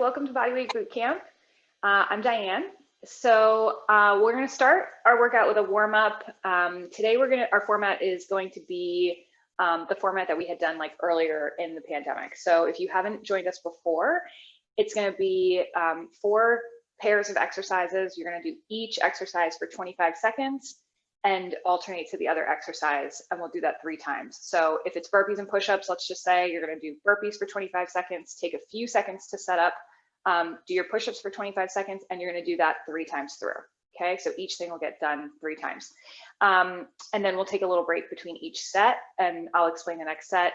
Welcome to Bodyweight Bootcamp. I'm Diane. So we're going to start our workout with a warm-up. Today our format is going to be the format that we had done like earlier in the pandemic. So if you haven't joined us before, it's going to be 4 pairs of exercises. You're going to do each exercise for 25 seconds and alternate to the other exercise, and we'll do that 3 times. So if it's burpees and push-ups, let's just say you're going to do burpees for 25 seconds, take a few seconds to set up, do your push-ups for 25 seconds, and you're going to do that 3 times through. Okay, so each thing will get done 3 times. And then we'll take a little break between each set, and I'll explain the next set.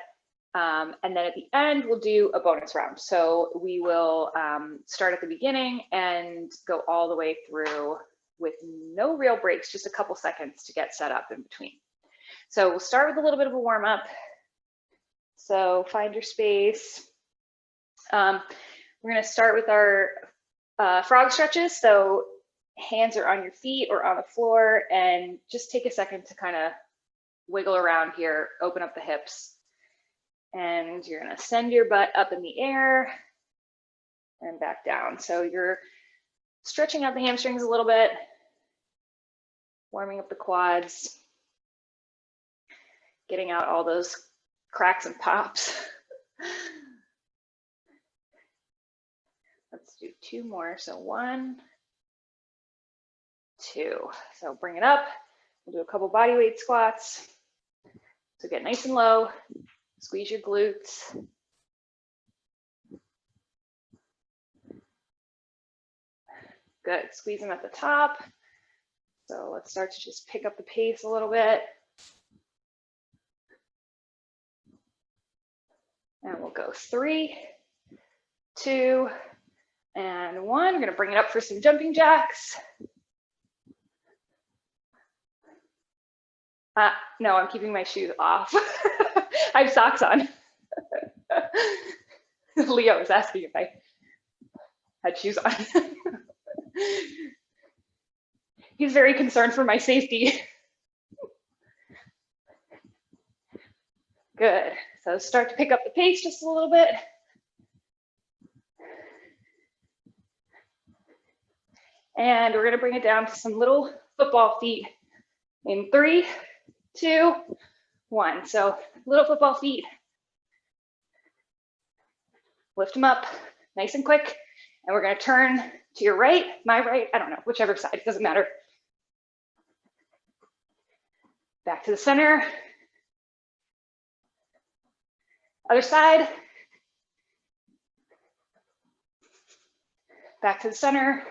And then at the end, we'll do a bonus round. So we will start at the beginning and go all the way through with no real breaks, just a couple seconds to get set up in between. So we'll start with a little bit of a warm up. So find your space. We're going to start with our frog stretches. So hands are on your feet or on the floor, and just take a second to kind of wiggle around here, open up the hips. And you're going to send your butt up in the air and back down. So you're stretching out the hamstrings a little bit, warming up the quads, getting out all those cracks and pops. Let's do 2 more. So 1, 2. So bring it up. We'll do a couple body weight squats. So get nice and low, squeeze your glutes. Good, squeeze them at the top. So let's start to just pick up the pace a little bit. And we'll go 3, 2, and 1. We're gonna bring it up for some jumping jacks. No, I'm keeping my shoes off. I have socks on. Leo was asking if I had shoes on. He's very concerned for my safety. Good. So start to pick up the pace just a little bit. And we're going to bring it down to some little football feet in 3, 2, 1. So little football feet. Lift them up nice and quick. And we're going to turn to your right, my right, I don't know, whichever side, it doesn't matter. Back to the center. Other side. Back to the center.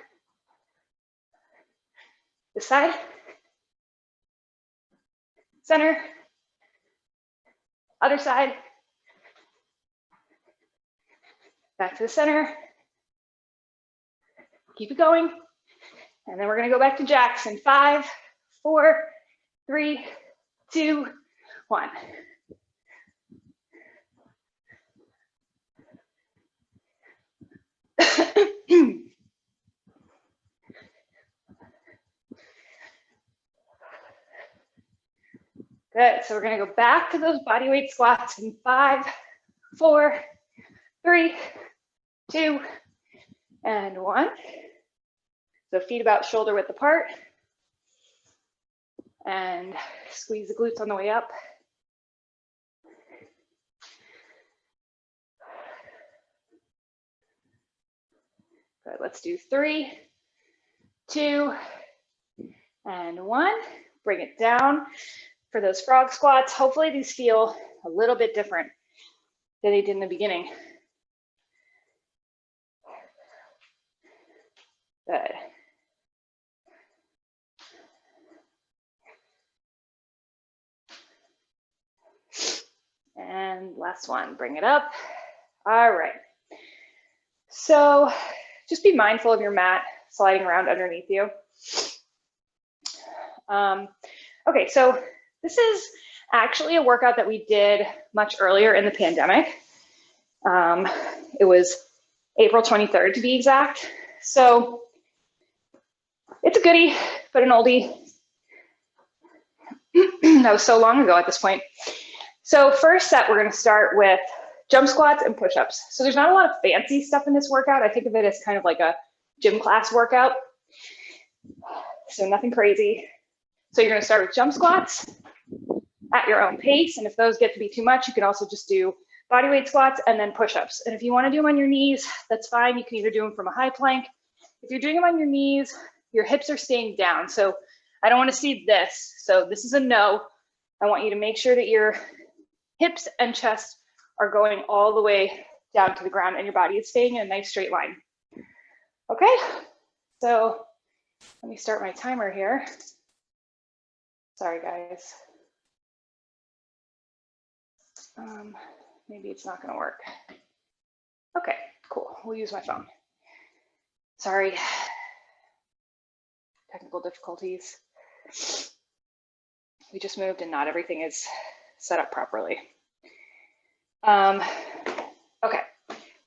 This side. Center. Other side. Back to the center. Keep it going. And then we're going to go back to jacks in 5, 4, 3, 2, 1. Good. So we're going to go back to those body weight squats in 5, 4, 3, 2, and 1. So feet about shoulder width apart. And squeeze the glutes on the way up. Good. Let's do 3, 2, and 1. Bring it down for those frog squats. Hopefully these feel a little bit different than they did in the beginning. Good. And last one, bring it up. All right. So just be mindful of your mat sliding around underneath you. Okay, so this is actually a workout that we did much earlier in the pandemic. It was April 23rd to be exact. So it's a goodie, but an oldie. That was so long ago at this point. So first set, we're going to start with jump squats and push-ups. So there's not a lot of fancy stuff in this workout. I think of it as kind of like a gym class workout. So nothing crazy. So you're gonna start with jump squats at your own pace. And if those get to be too much, you can also just do body weight squats and then push-ups. And if you wanna do them on your knees, that's fine. You can either do them from a high plank. If you're doing them on your knees, your hips are staying down. So I don't wanna see this. So this is a no. I want you to make sure that your hips and chest are going all the way down to the ground and your body is staying in a nice straight line. Okay, so let me start my timer here. Sorry, guys. Maybe it's not gonna work. Okay, cool, we'll use my phone. Sorry, technical difficulties. We just moved and not everything is set up properly. Okay,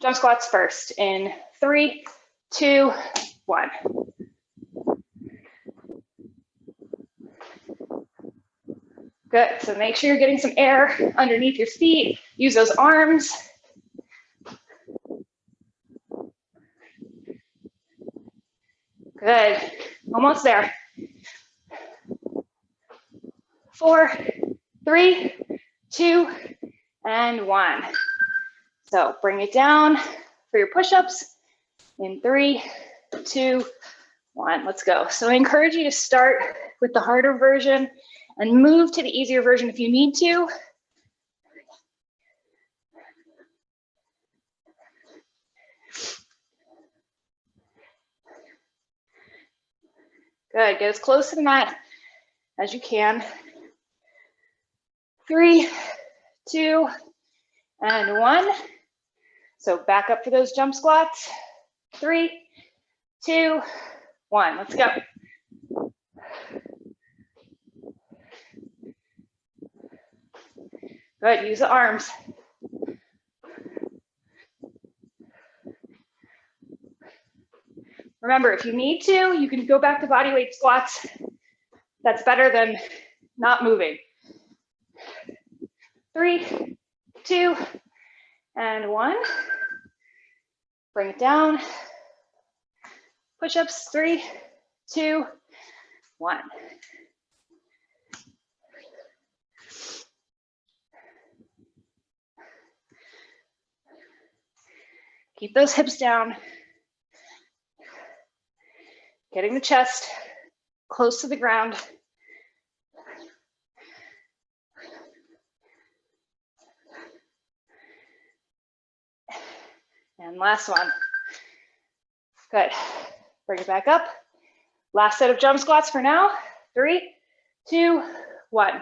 jump squats first in 3, 2, 1. Good, so make sure you're getting some air underneath your feet. Use those arms. Good, almost there. 4, 3, 2, and 1. So bring it down for your push-ups in 3, 2, 1. Let's go. So I encourage you to start with the harder version and move to the easier version if you need to. Good, get as close to the mat as you can. 3, 2, and 1. So back up for those jump squats. 3, 2, 1. Let's go. Good, use the arms. Remember, if you need to, you can go back to body weight squats. That's better than not moving. 3, 2, and 1. Bring it down. Push-ups, 3, 2, 1. Keep those hips down. Getting the chest close to the ground. And last one. Good. Bring it back up. Last set of jump squats for now. 3, 2, 1.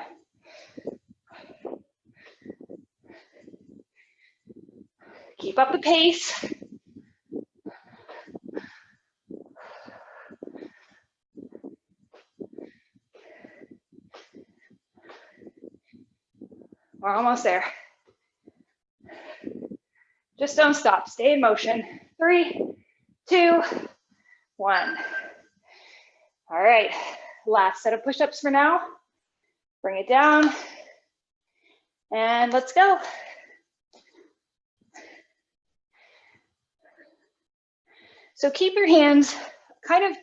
Keep up the pace. We're almost there. Just don't stop. Stay in motion. 3, 2, 1. All right. Last set of push-ups for now. Bring it down. And let's go. So keep your hands kind of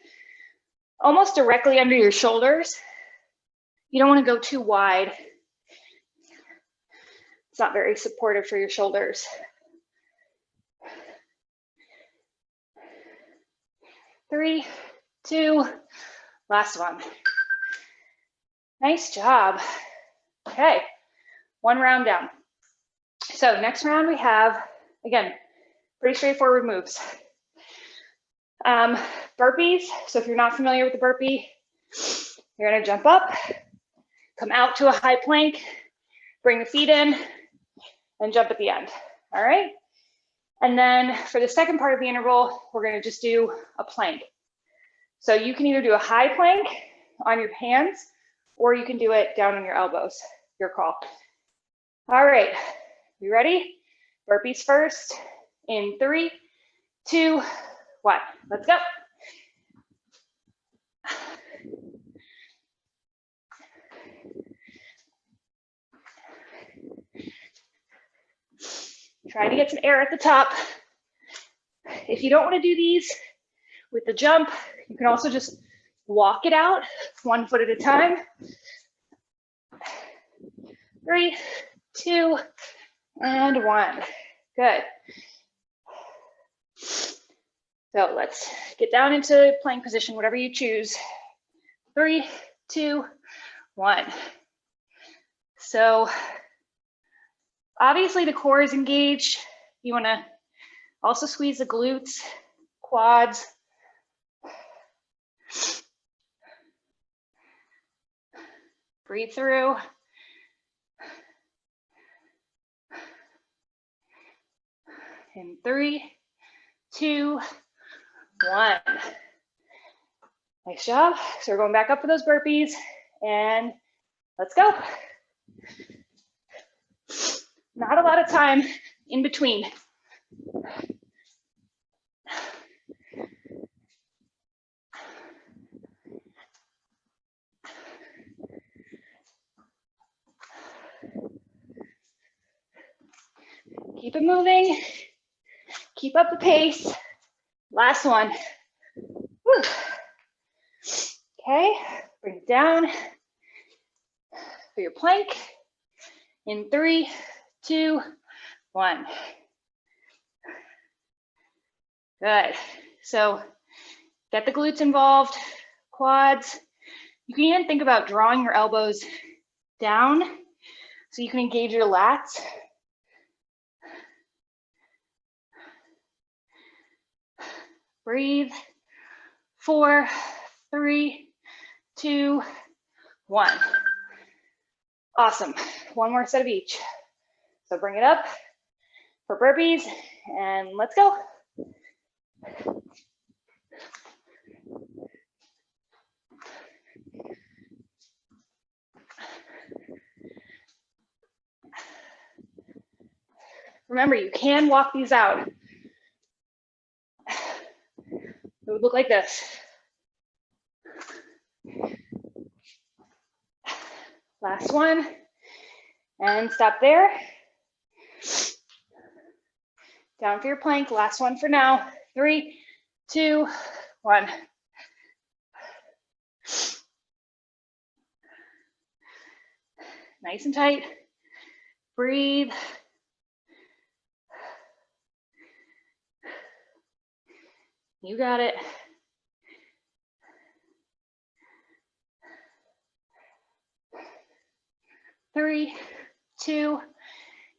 almost directly under your shoulders. You don't want to go too wide. It's not very supportive for your shoulders. 3, 2, last one. Nice job. Okay, one round down. So next round we have, again, pretty straightforward moves. Burpees. So if you're not familiar with the burpee, you're gonna jump up, come out to a high plank, bring the feet in, and jump at the end, all right? And then for the second part of the interval, we're gonna just do a plank. So you can either do a high plank on your hands, or you can do it down on your elbows, your call. All right, you ready? Burpees first, in 3, 2, 1, let's go. Try to get some air at the top. If you don't want to do these with the jump, you can also just walk it out 1 foot at a time. 3, 2, and 1. Good. So let's get down into plank position, whatever you choose. 3, 2, 1. So obviously the core is engaged. You want to also squeeze the glutes, quads. Breathe through. In 3, 2, 1. Nice job. So we're going back up for those burpees and let's go. Not a lot of time in between. Keep it moving. Keep up the pace. Last one. Woo. Okay, bring it down for your plank. In 3, 2, 1. Good. So get the glutes involved, quads. You can even think about drawing your elbows down so you can engage your lats. Breathe. 4, 3, 2, 1. Awesome. One more set of each. So bring it up for burpees and let's go. Remember, you can walk these out. It would look like this. Last one, and stop there. Down for your plank, last one for now. 3, 2, 1. Nice and tight. Breathe. You got it. Three, 2,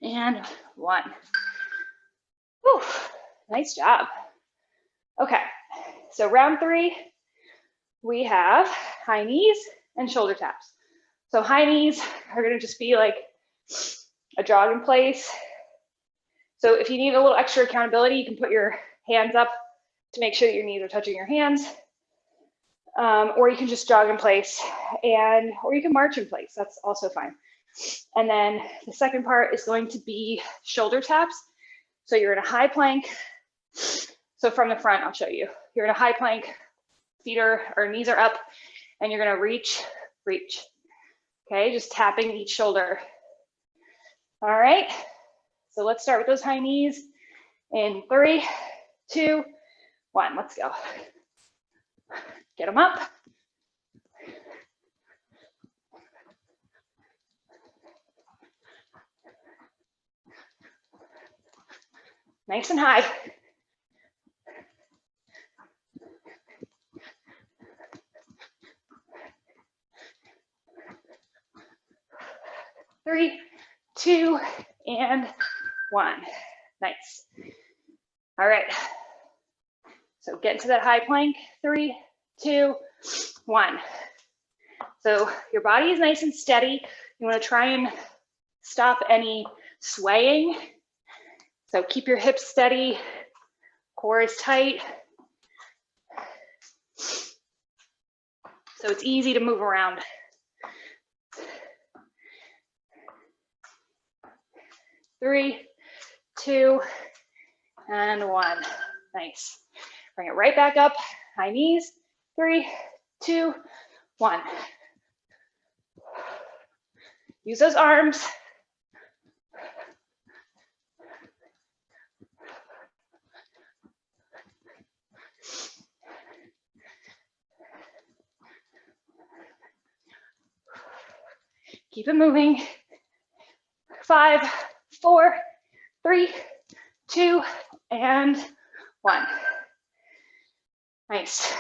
and 1. Whew, nice job. Okay, so round 3, we have high knees and shoulder taps. So high knees are gonna just be like a jog in place. So if you need a little extra accountability, you can put your hands up to make sure that your knees are touching your hands. Or you can just jog in place, or you can march in place, that's also fine. And then the second part is going to be shoulder taps. So you're in a high plank. So from the front, I'll show you. You're in a high plank, feet or knees are up, and you're gonna reach. Okay, just tapping each shoulder. All right, so let's start with those high knees in 3, 2, 1, let's go. Get them up. Nice and high. Three, 2, and 1. Nice. All right. So get into that high plank. 3, 2, 1. So your body is nice and steady. You want to try and stop any swaying. So keep your hips steady, core is tight. So it's easy to move around. 3, 2, and 1. Nice. Bring it right back up, high knees. 3, 2, 1. Use those arms. Keep it moving. 5, 4, 3, 2, and 1. Nice.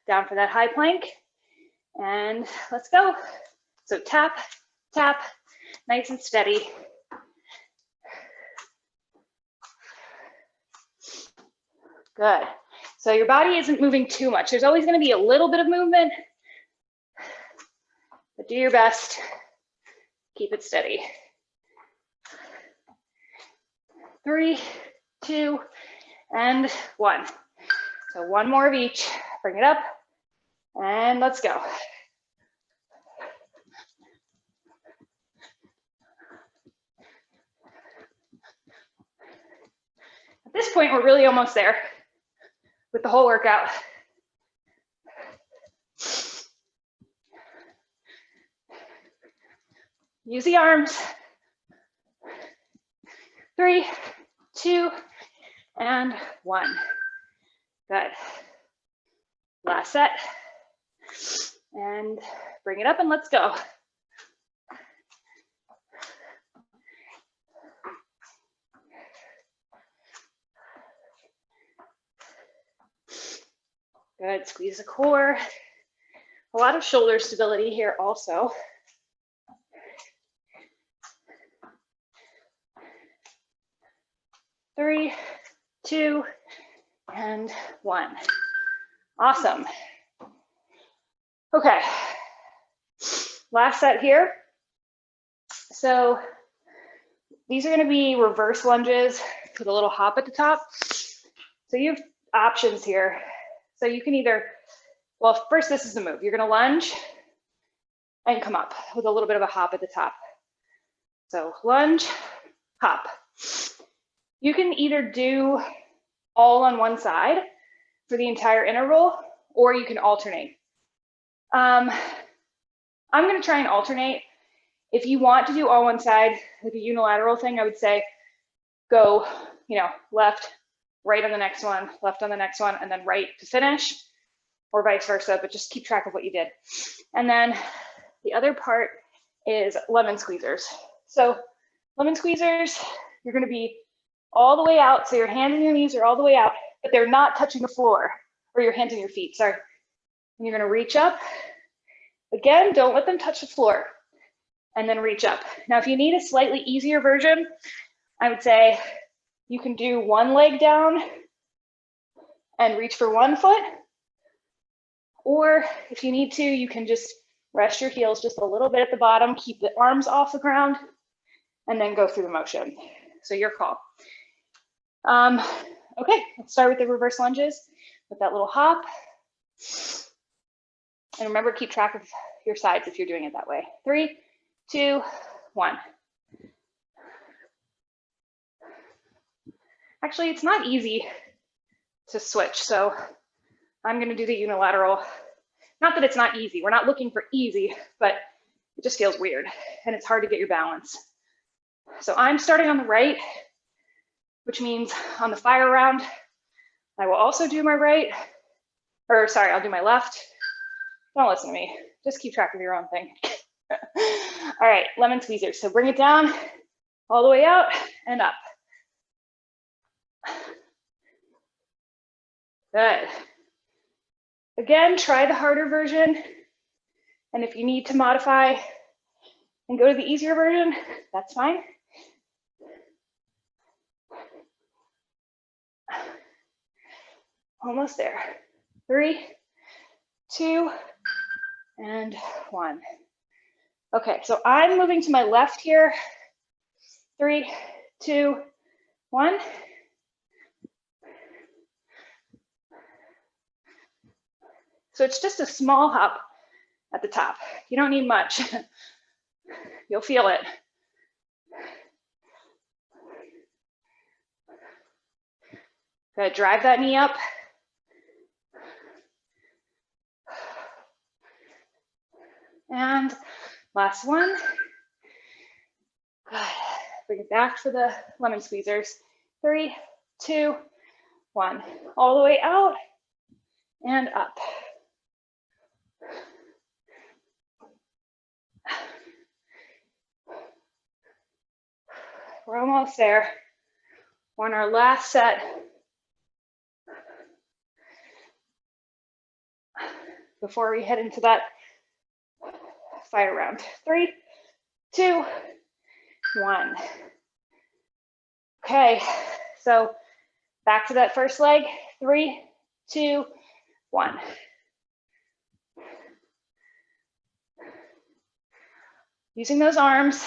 Down for that high plank. And let's go. So tap, tap, nice and steady. Good. So your body isn't moving too much. There's always going to be a little bit of movement, but do your best. Keep it steady. 3, 2, and 1. So one more of each. Bring it up, and let's go. At this point, we're really almost there with the whole workout. Use the arms. 3, 2, and 1. Good. Last set. And bring it up and let's go. Good, squeeze the core. A lot of shoulder stability here also. Three, 2, and 1. Awesome. Okay, last set here. So these are going to be reverse lunges with a little hop at the top. So you have options here. So you can either, well, first this is the move. You're going to lunge and come up with a little bit of a hop at the top. So lunge, hop. You can either do all on one side for the entire interval, or you can alternate. I'm going to try and alternate. If you want to do all one side, like a unilateral thing, I would say go, left, right on the next one, left on the next one, and then right to finish, or vice versa, but just keep track of what you did. And then the other part is lemon squeezers. So lemon squeezers, you're going to be all the way out, so your hands and your knees are all the way out, but they're not touching the floor, or your hands and your feet, sorry. And you're going to reach up. Again, don't let them touch the floor, and then reach up. Now, if you need a slightly easier version, I would say you can do one leg down and reach for one foot, or if you need to, you can just rest your heels just a little bit at the bottom, keep the arms off the ground, and then go through the motion. So your call. Okay, let's start with the reverse lunges with that little hop. And remember, keep track of your sides if you're doing it that way. 3, 2, 1. Actually, it's not easy to switch, so I'm going to do the unilateral. Not that it's not easy. We're not looking for easy, but it just feels weird, and it's hard to get your balance. So I'm starting on the right, which means on the fire round, I will also do my right, or sorry, I'll do my left. Don't listen to me. Just keep track of your own thing. All right, lemon squeezers. So bring it down, all the way out and up. Good. Again, try the harder version. And if you need to modify and go to the easier version, that's fine. Almost there. 3, 2, and 1. Okay, so I'm moving to my left here. 3, 2, 1. So it's just a small hop at the top. You don't need much. You'll feel it. Good, drive that knee up. And last one. Good. Bring it back for the lemon squeezers. 3, 2, 1. All the way out and up. We're almost there. We're on our last set. Before we head into that fire round. 3, 2, 1. Okay, so back to that first leg. 3, 2, 1. Using those arms.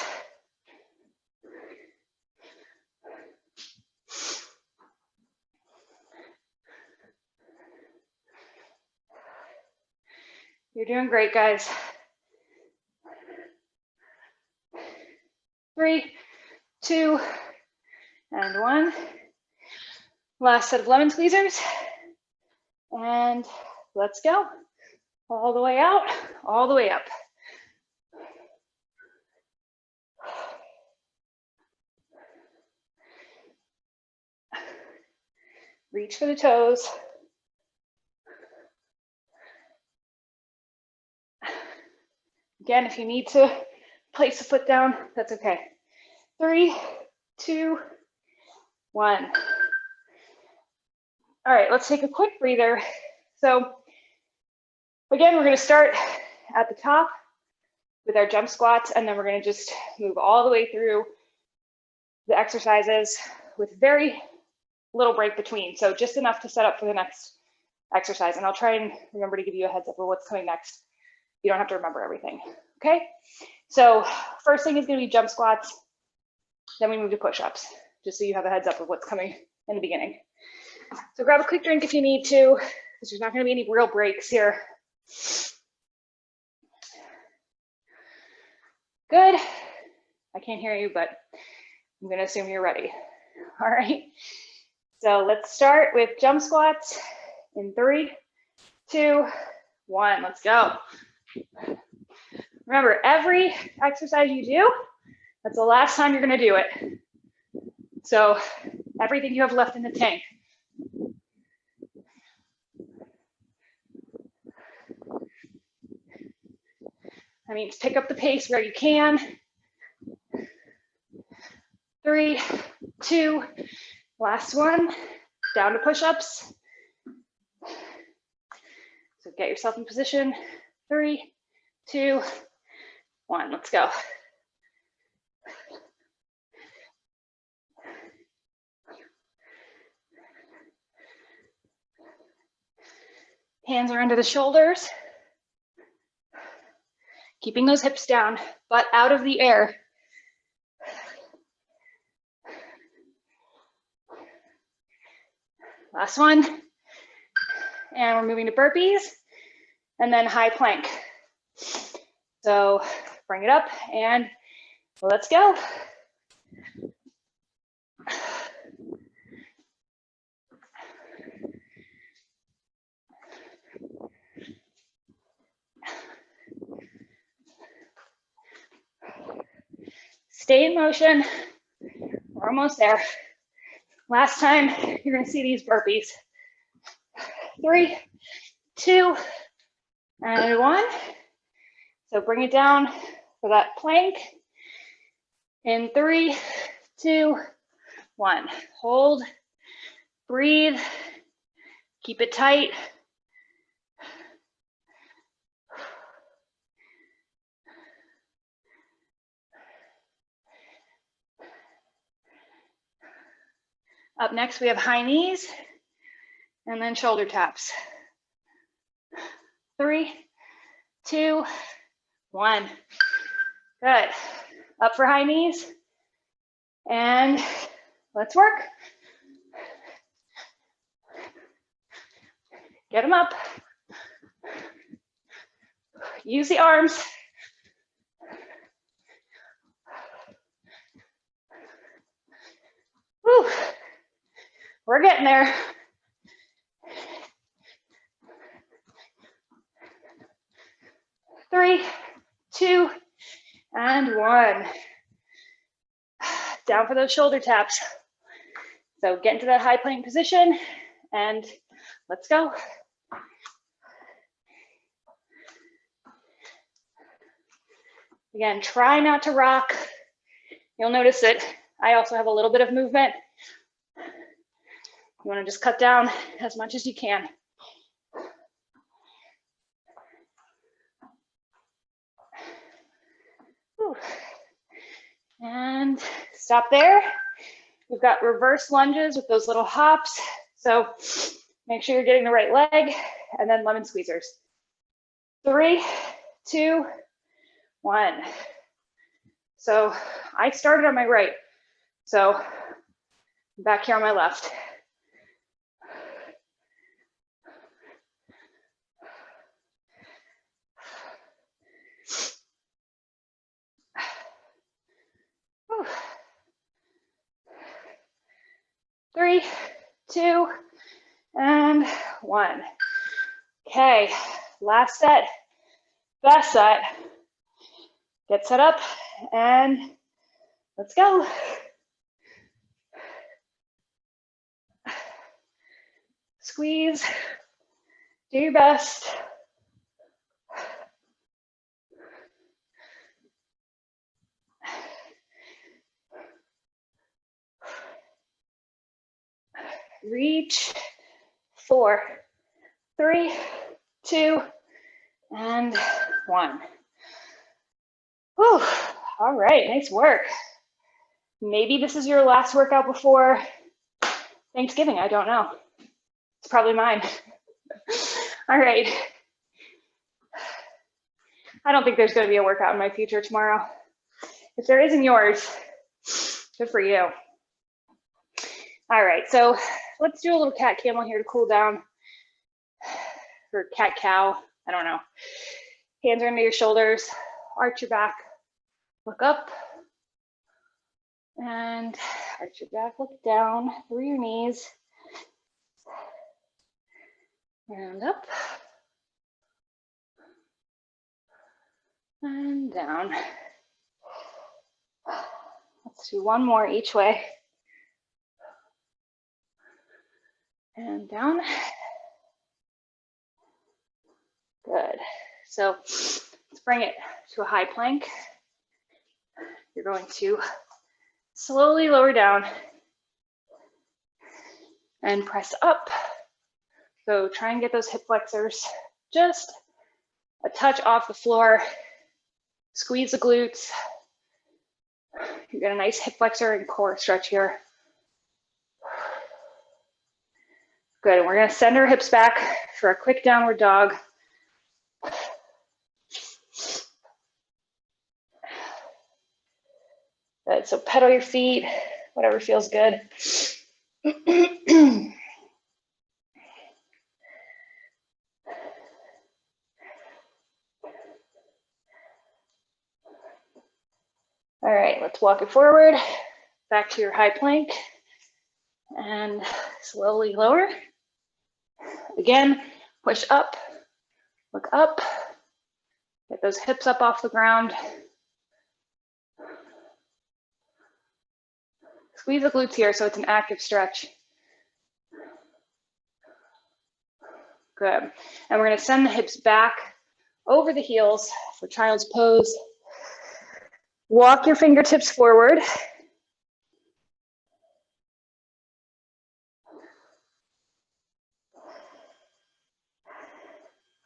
You're doing great, guys. 3, 2, and 1. Last set of lemon squeezers. And let's go. All the way out, all the way up. Reach for the toes. Again, if you need to place a foot down, that's okay. 3, 2, 1. All right, let's take a quick breather. So again, we're going to start at the top with our jump squats, and then we're going to just move all the way through the exercises with very little break between. So just enough to set up for the next exercise. And I'll try and remember to give you a heads up of what's coming next. You don't have to remember everything, okay? So first thing is going to be jump squats. Then we move to push-ups, just so you have a heads up of what's coming in the beginning. So grab a quick drink if you need to, because there's not going to be any real breaks here. Good. I can't hear you, but I'm going to assume you're ready. All right. So let's start with jump squats in 3, 2, 1. Let's go. Remember, every exercise you do, that's the last time you're going to do it. So everything you have left in the tank. That means pick up the pace where you can. 3, 2, last one, down to push-ups. So get yourself in position. 3, 2, 1, let's go. Hands are under the shoulders. Keeping those hips down, butt out of the air. Last one. And we're moving to burpees and then high plank. So bring it up and let's go. Stay in motion. We're almost there. Last time, you're going to see these burpees. 3, 2, and 1. So bring it down for that plank. In 3, 2, 1. Hold, breathe, keep it tight. Up next, we have high knees and then shoulder taps. 3, 2, 1. Good. Up for high knees. And let's work. Get them up. Use the arms. Whew. We're getting there. Three, 2, and 1. Down for those shoulder taps. So get into that high plank position and let's go. Again, try not to rock. You'll notice that I also have a little bit of movement. You want to just cut down as much as you can. Whew. And stop there. We've got reverse lunges with those little hops. So make sure you're getting the right leg, and then lemon squeezers. 3, 2, 1. So I started on my right. So I'm back here on my left. Whew. 3, 2, and 1. Okay, last set, best set. Get set up and let's go. Squeeze, do your best. Reach. 4, 3, 2, and 1. Whew. All right, nice work. Maybe this is your last workout before Thanksgiving, I don't know. It's probably mine. All right. I don't think there's going to be a workout in my future tomorrow. If there isn't yours, good for you. All right, so let's do a little cat camel here to cool down, or cat cow, I don't know. Hands are under your shoulders, arch your back, look up, and arch your back, look down through your knees, and up, and down. Let's do one more each way. And down. Good. So let's bring it to a high plank. You're going to slowly lower down and press up. So try and get those hip flexors just a touch off the floor. Squeeze the glutes. You get a nice hip flexor and core stretch here. Good, and we're gonna send our hips back for a quick downward dog. Good, so pedal your feet, whatever feels good. All right, let's walk it forward, back to your high plank, and slowly lower. Again, push up, look up, get those hips up off the ground. Squeeze the glutes here so it's an active stretch. Good. And we're going to send the hips back over the heels for child's pose. Walk your fingertips forward.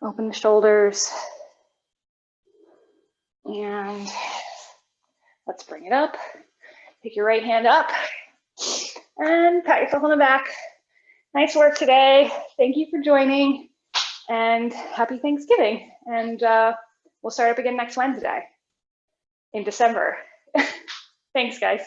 Open the shoulders. And let's bring it up. Pick your right hand up and pat yourself on the back. Nice work today. Thank you for joining and happy Thanksgiving. And we'll start up again next Wednesday in December. Thanks, guys.